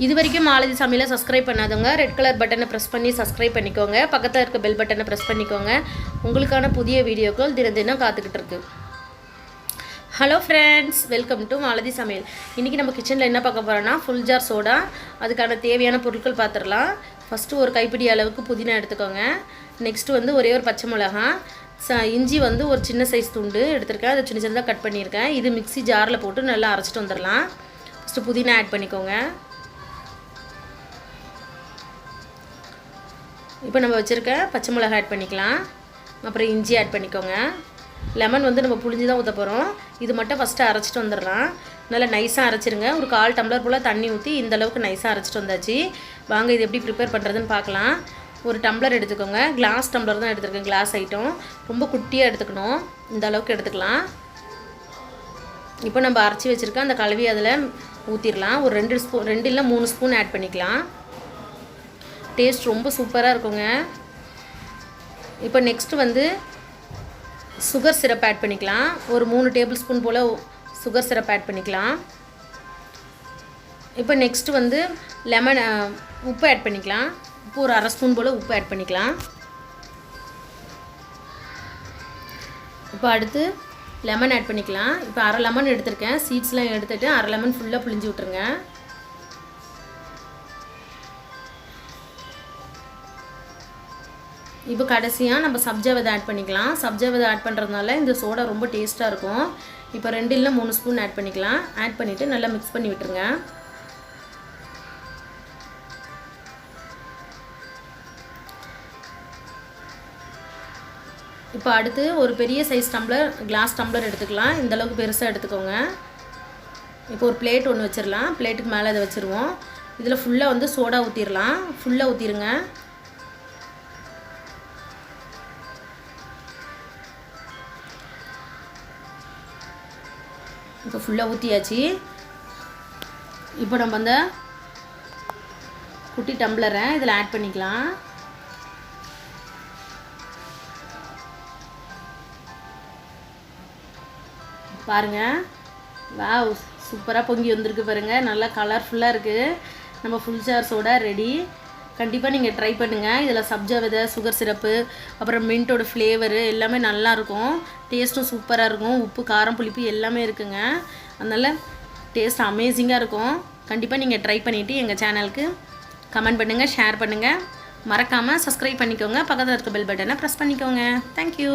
இது வரைக்கும் மாலதி சமையலை சப்ஸ்கிரைப் பண்ணாதவங்க ரெட் கலர் பட்டனை ப்ரெஸ் பண்ணி சப்ஸ்கிரைப் பண்ணிக்கோங்க. பக்கத்தில் இருக்க பெல் பட்டனை ப்ரெஸ் பண்ணிக்கோங்க. உங்களுக்கான புதிய வீடியோக்கள் தினம் காத்துக்கிட்டு இருக்கு. Hello friends, welcome to Malathi சமையல். இன்றைக்கி நம்ம கிச்சனில் என்ன பார்க்க போகிறோன்னா ஃபுல் ஜார் சோடா. அதுக்கான தேவையான பொருட்கள் பார்த்துடலாம். ஃபஸ்ட்டு ஒரு கைப்பிடி அளவுக்கு புதினா எடுத்துக்கோங்க. நெக்ஸ்ட்டு வந்து ஒரே ஒரு பச்சை மிளகா, இஞ்சி வந்து ஒரு சின்ன சைஸ் துண்டு எடுத்துருக்கேன். அதை சின்ன சின்னதாக கட் பண்ணியிருக்கேன். இது மிக்ஸி ஜாரில் போட்டு நல்லா அரைச்சிட்டு வந்துடலாம். ஃபஸ்ட்டு புதினா ஆட் பண்ணிக்கோங்க. இப்போ நம்ம வச்சுருக்க பச்சை மிளகா ஆட் பண்ணிக்கலாம். அப்புறம் இஞ்சி ஆட் பண்ணிக்கோங்க. லெமன் வந்து நம்ம புளிஞ்சு தான் ஊற்ற போகிறோம். இது மட்டும் ஃபஸ்ட்டு அரைச்சிட்டு வந்துடலாம். நல்லா நைஸாக அரைச்சிருங்க. ஒரு 1/4 டம்ளர் போல் தண்ணி ஊற்றி இந்த அளவுக்கு நைஸாக அரைச்சிட்டு வந்தாச்சு. வாங்க இது எப்படி ப்ரிப்பேர் பண்ணுறதுன்னு பார்க்கலாம். ஒரு டம்ளர் எடுத்துக்கோங்க. கிளாஸ் டம்ளர் தான் எடுத்துருக்கேன். கிளாஸ் ஐட்டம் ரொம்ப குட்டியாக எடுத்துக்கணும். இந்த அளவுக்கு எடுத்துக்கலாம். இப்போ நம்ம அரைச்சி வச்சுருக்க அந்த கலவி அதில் ஊற்றிடலாம். ஒரு 2 இல்லை 3 ஸ்பூன் ஆட் பண்ணிக்கலாம். டேஸ்ட் ரொம்ப சூப்பராக இருக்குங்க. இப்போ நெக்ஸ்ட்டு வந்து சுகர் சிரப் ஆட் பண்ணிக்கலாம். ஒரு 3 டேபிள் ஸ்பூன் போல் சுகர் சிரப் ஆட் பண்ணிக்கலாம். இப்போ நெக்ஸ்ட்டு வந்து லெமன் உப்பு ஆட் பண்ணிக்கலாம். உப்பு ஒரு 1/2 ஸ்பூன் போல் உப்பு ஆட் பண்ணிக்கலாம். இப்போ அடுத்து லெமன் ஆட் பண்ணிக்கலாம். இப்போ 1/2 லெமன் எடுத்துருக்கேன். சீட்ஸ்லாம் எடுத்துகிட்டு 1/2 லெமன் ஃபுல்லாக புளிஞ்சு விட்ருங்க. இப்போ கடைசியாக நம்ம சப்ஜா விதை ஆட் பண்ணிக்கலாம். சப்ஜா விதை ஆட் பண்ணுறதுனால இந்த சோடா ரொம்ப டேஸ்ட்டாக இருக்கும். இப்போ 2 இல்லை 3 ஸ்பூன் ஆட் பண்ணிக்கலாம். ஆட் பண்ணிவிட்டு நல்லா மிக்ஸ் பண்ணி விட்டுருங்க. இப்போ அடுத்து ஒரு பெரிய சைஸ் டம்ளர், கிளாஸ் டம்ளர் எடுத்துக்கலாம். இந்தளவுக்கு பெருசாக எடுத்துக்கோங்க. இப்போ ஒரு பிளேட் ஒன்று வச்சிடலாம். பிளேட்டுக்கு மேலே அதை வச்சுருவோம். இதில் ஃபுல்லாக வந்து சோடா ஊற்றிடலாம். ஃபுல்லாக ஊற்றிடுங்க. இப்போ ஃபுல்லாக ஊற்றியாச்சு. இப்போ நம்ம அந்த குட்டி டம்ளரை இதில் ஆட் பண்ணிக்கலாம். பாருங்கள், வாவ், சூப்பராக பொங்கி வந்திருக்கு பாருங்கள். நல்லா கலர்ஃபுல்லாக இருக்குது. நம்ம ஃபுல் ஜார் சோடா ரெடி. கண்டிப்பாக நீங்கள் ட்ரை பண்ணுங்கள். இதில் சப்ஜா விதை, சுகர் சிரப்பு, அப்புறம் மின்ட்டோட ஃப்ளேவரு எல்லாமே நல்லாயிருக்கும். டேஸ்ட்டும் சூப்பராக இருக்கும். உப்பு, காரம், புளிப்பு எல்லாமே இருக்குங்க. அதனால் டேஸ்ட் அமேசிங்காக இருக்கும். கண்டிப்பாக நீங்கள் ட்ரை பண்ணிவிட்டு எங்கள் சேனலுக்கு கமெண்ட் பண்ணுங்கள், ஷேர் பண்ணுங்கள். மறக்காமல் சப்ஸ்கிரைப் பண்ணிக்கோங்க. பக்கத்தில் இருக்க பெல் பட்டனை ப்ரெஸ் பண்ணிக்கோங்க. தேங்க்யூ.